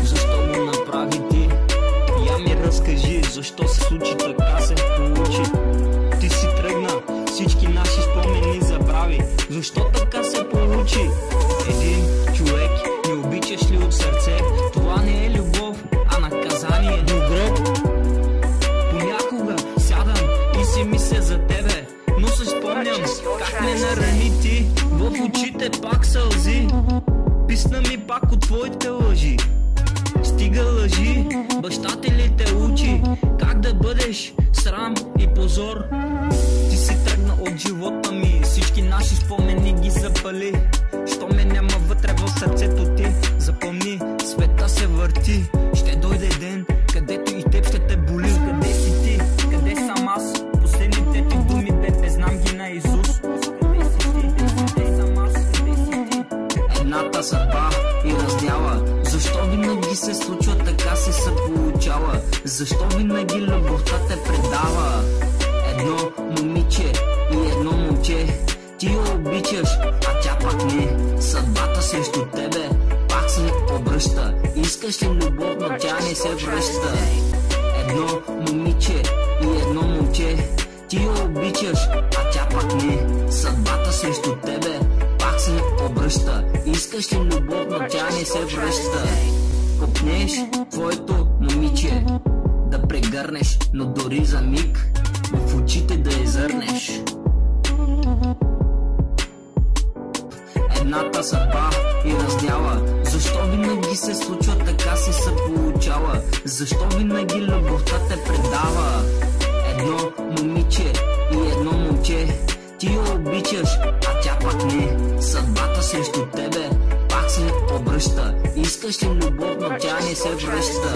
Защо го направи ти? Я ми разкажи, защо се случи така, се получи. Ти си тръгна, всички наши спомени забрави. Защо така се получи? Един човек не обичаш ли от сърце? Това не е любов, а наказание. Добро. Понякога сядам и си мисля за тебе, но се спомням как ме нарани ти. В очите пак сълзи, писна ми пак от твоите лъжи. Стига лъжи, баща ти ли те учи как да бъдеш срам и позор? Ти си тръгна от живота ми, всички наши спомени ги запали. Що ме няма вътре в сърцето ти, запомни, света се върти. Ще дойде ден, където и теб ще те боли. Къде си ти? Къде съм аз? Последните ти думи, бебе, знам ги наизуст. Къде си ти? Къде съм аз? Къде си ти? Едната съдба и раздяла. Защо винаги се случва така, се получава? Защо винаги любовта те предава? Едно момиче и едно момче, ти я обичаш, а тя пак не. Съдбата срещу тебе пак се обръща. Искаш ли любов, но тя не се връща. Едно момиче и едно момче, ти я обичаш, а тя пак не. Съдбата срещу тебе пак се обръща. Искаш ли любов, но тя не се връща. Копнеш твоето момиче, да прегърнеш, но дори за миг в очите да я зърнеш. Едната съдба и раздяла. Защо винаги се случва така, се получава? Защо винаги любовта те предава? Едно момиче и едно момче, ти я обичаш, а тя пак не. Съдбата срещу тебе пак се обръща. Искаш ли любов, но тя не се връща.